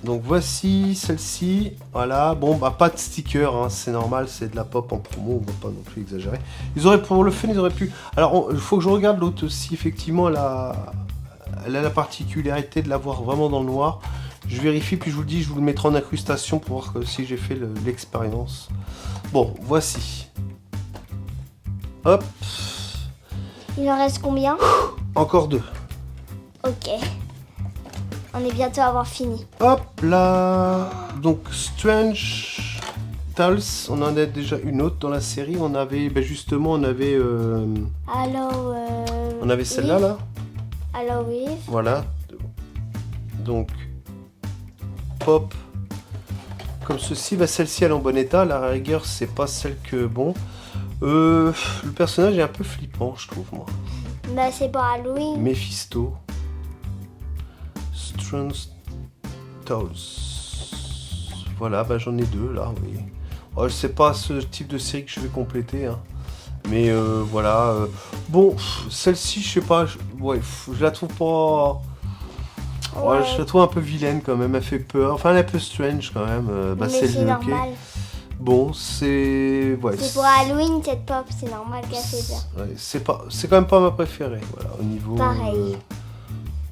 Donc voici celle-ci. Voilà. Bon, bah pas de sticker, hein, c'est normal, c'est de la pop en promo, on va pas non plus exagérer. Ils auraient, pour le fun, ils auraient pu. Alors, il faut que je regarde l'autre aussi. Effectivement, elle a la particularité de l'avoir vraiment dans le noir. Je vérifie, puis je vous le dis, je vous le mettrai en incrustation pour voir si j'ai fait l'expérience. Bon, voici. Hop. Il en reste combien? Encore 2. Ok. On est bientôt à avoir fini. Hop là. Donc Strange Tales, on en a déjà une autre dans la série. On avait, ben justement, on avait celle-là, là. Alors oui. Voilà. Donc pop comme ceci. Bah, celle-ci, elle est en bon état. La rigueur, c'est pas celle que bon. Le personnage est un peu flippant, je trouve, moi. Bah, c'est pour Halloween. Mephisto. Strange Tales. Voilà, bah j'en ai 2 là, oui. Oh, c'est pas ce type de série que je vais compléter, hein. Mais voilà. Bon, celle-ci, je sais pas. Je la trouve pas. Ouais, je la trouve un peu vilaine quand même. Elle fait peur. Enfin, elle est un peu strange quand même. Mais c'est normal. Bon, c'est. Ouais, c'est pour Halloween cette pop, c'est normal qu'elle fait peur. Ouais, c'est quand même pas ma préférée. Voilà, au niveau. Pareil.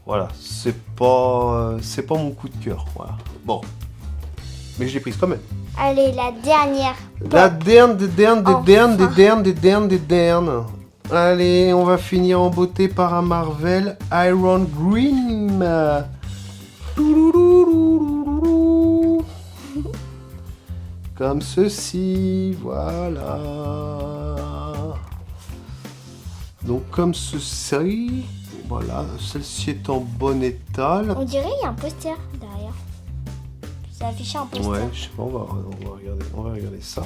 Voilà, c'est pas mon coup de cœur. Voilà. Bon. Mais je l'ai prise quand même. Allez, la dernière. La dernière des dernières. Allez, on va finir en beauté par un Marvel Iron Green. Comme ceci, voilà. Donc comme ceci, voilà, celle-ci est en bon état. On dirait qu'il y a un poster derrière. C'est affiché en poster. Ouais, je sais pas, on va regarder ça.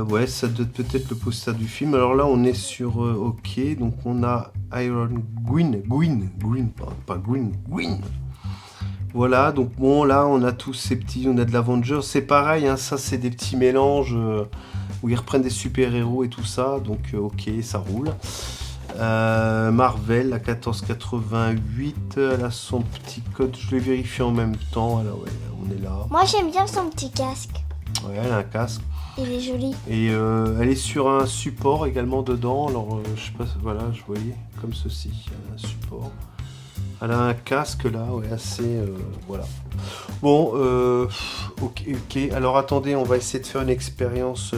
Ouais, ça doit être peut-être le poster du film. Alors là, on est sur OK, donc on a Iron Green, pas Green. Voilà, donc bon, là, on a tous ces petits, on a de l'Avengers, c'est pareil, hein, ça, c'est des petits mélanges. où ils reprennent des super-héros et tout ça, donc ok, ça roule. Marvel, la 1488, elle a son petit code, je l'ai vérifié en même temps, alors ouais, on est là. Moi j'aime bien son petit casque. Ouais, elle a un casque. Il est joli. Et elle est sur un support également dedans, alors je sais pas, voilà, je voyais comme ceci, elle a un support. Elle a un casque là, ouais, assez, voilà. Bon, ok, alors attendez, on va essayer de faire une expérience,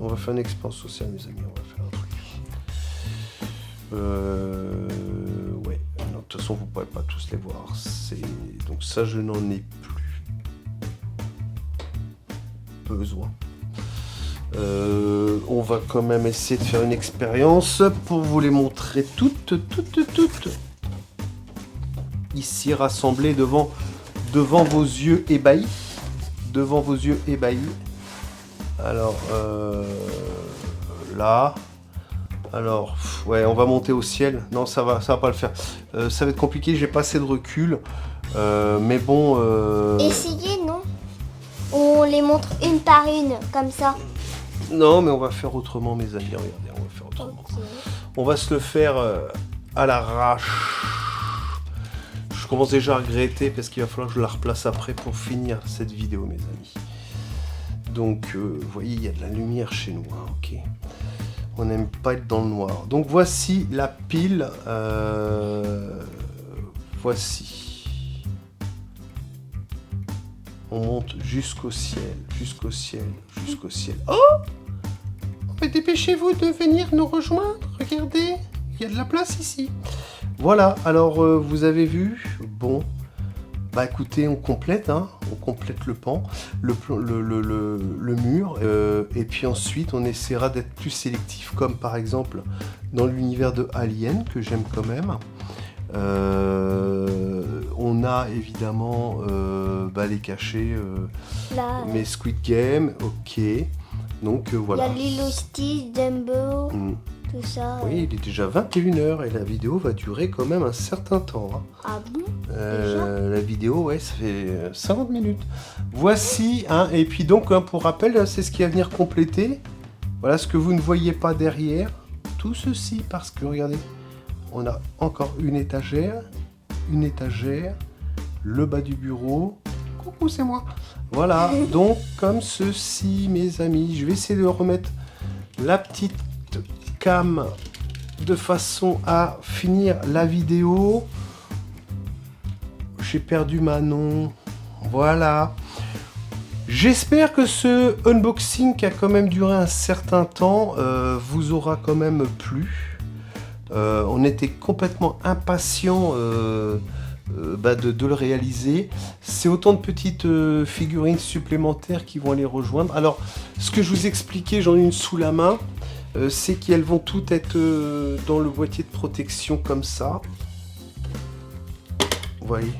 on va faire une expérience sociale, mes amis, on va faire un truc. Ouais, non, de toute façon, vous pourrez pas tous les voir, donc ça, je n'en ai plus besoin. On va quand même essayer de faire une expérience pour vous les montrer toutes. Ici rassemblées devant vos yeux ébahis. Devant vos yeux ébahis. Alors, là. Alors, ouais, on va monter au ciel. Non, ça va pas le faire. Ça va être compliqué, j'ai pas assez de recul. Mais bon... Essayez, non? On les montre une par une, comme ça. Non, mais on va faire autrement, mes amis. Regardez, on va faire autrement. Okay. On va se le faire à l'arrache. Je commence déjà à regretter parce qu'il va falloir que je la replace après pour finir cette vidéo, mes amis. Donc, vous voyez, il y a de la lumière chez nous, hein, ok. On n'aime pas être dans le noir. Donc, voici la pile. Voici. On monte jusqu'au ciel, jusqu'au ciel, jusqu'au ciel. Oh! Mais dépêchez-vous de venir nous rejoindre. Regardez, il y a de la place ici. Voilà, alors vous avez vu. Bon, bah écoutez, on complète le pan, le mur. Et puis ensuite, on essaiera d'être plus sélectif, comme par exemple dans l'univers de Alien, que j'aime quand même. On a évidemment les cachets, mais Squid Game, ok. Donc voilà. Il y a Lilo Stitch, Dumbo, tout ça. Oui, il est déjà 21h et la vidéo va durer quand même un certain temps. Hein. Ah bon? La vidéo, ouais, ça fait 50 minutes. Voici, et puis donc, pour rappel, c'est ce qui va venir compléter. Voilà ce que vous ne voyez pas derrière. Tout ceci parce que, regardez, on a encore une étagère, le bas du bureau. Coucou, c'est moi. Voilà, donc comme ceci, mes amis, je vais essayer de remettre la petite cam de façon à finir la vidéo. J'ai perdu Manon. Voilà. J'espère que ce unboxing qui a quand même duré un certain temps vous aura quand même plu. On était complètement impatients de le réaliser. C'est autant de petites figurines supplémentaires qui vont aller rejoindre. Alors, ce que je vous expliquais, j'en ai une sous la main, c'est qu'elles vont toutes être dans le boîtier de protection comme ça. Vous voyez,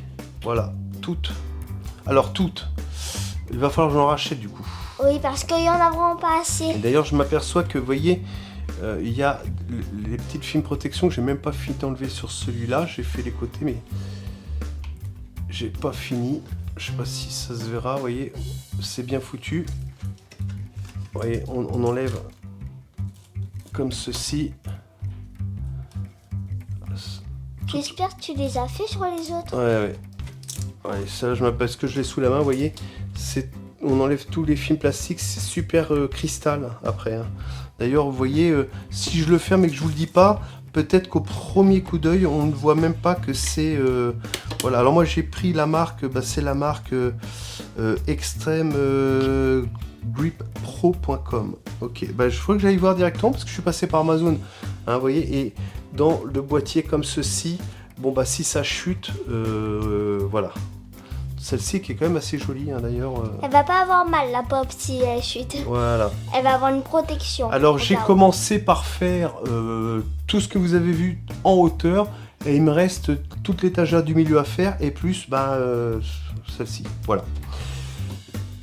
voilà, toutes. Alors toutes. Il va falloir que j'en rachète du coup. Oui, parce qu'il y en a vraiment pas assez. D'ailleurs, je m'aperçois que, vous voyez, il y a les petites films protection que j'ai même pas fini d'enlever sur celui-là. J'ai fait les côtés, mais j'ai pas fini. Je sais pas si ça se verra, vous voyez, c'est bien foutu. Vous voyez, on enlève comme ceci. J'espère que tu les as fait sur les autres. Ouais. Ouais, ça, je m'appelle parce que je l'ai sous la main, vous voyez. On enlève tous les films plastiques, c'est super cristal après. Hein. D'ailleurs, vous voyez, si je le ferme et que je vous le dis pas, peut-être qu'au premier coup d'œil, on ne voit même pas que c'est... voilà, alors moi j'ai pris la marque, c'est la marque extremegripPro.com. Ok, il faut que j'aille voir directement parce que je suis passé par Amazon. Hein, vous voyez, et dans le boîtier comme ceci, bon si ça chute, voilà. Celle-ci qui est quand même assez jolie d'ailleurs. Elle va pas avoir mal la pop si elle chute. Voilà. Elle va avoir une protection. Alors j'ai commencé par faire tout ce que vous avez vu en hauteur et il me reste toute l'étagère du milieu à faire et plus celle-ci. Voilà.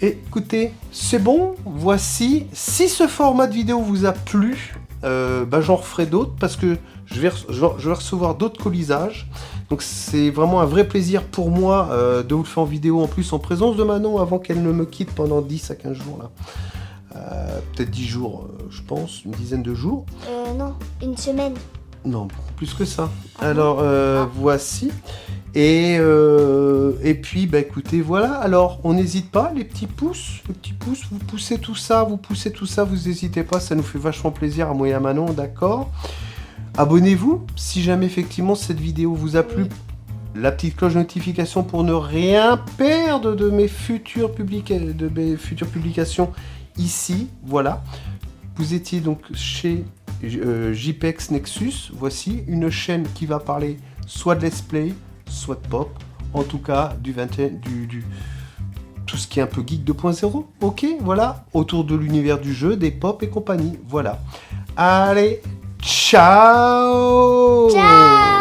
Écoutez, c'est bon, voici. Si ce format de vidéo vous a plu, j'en referai d'autres parce que je vais recevoir d'autres colisages. Donc c'est vraiment un vrai plaisir pour moi de vous le faire en vidéo en plus en présence de Manon avant qu'elle ne me quitte pendant 10 à 15 jours là. peut-être 10 jours, je pense, une dizaine de jours. Non, une semaine. Non, plus que ça. Ah Alors, bon voici. Et puis, bah, écoutez, voilà. Alors, on n'hésite pas, les petits pouces, vous poussez tout ça, vous n'hésitez pas, ça nous fait vachement plaisir à moi et à Manon, d'accord? Abonnez-vous, si jamais effectivement cette vidéo vous a plu. Oui. La petite cloche de notification pour ne rien perdre de mes futures publications ici, voilà. Vous étiez donc chez JPEX Nexus. Voici une chaîne qui va parler soit de let's play, soit de pop. En tout cas, du tout ce qui est un peu geek 2.0. Ok, voilà. Autour de l'univers du jeu, des pop et compagnie. Voilà. Allez, ciao! Ciao!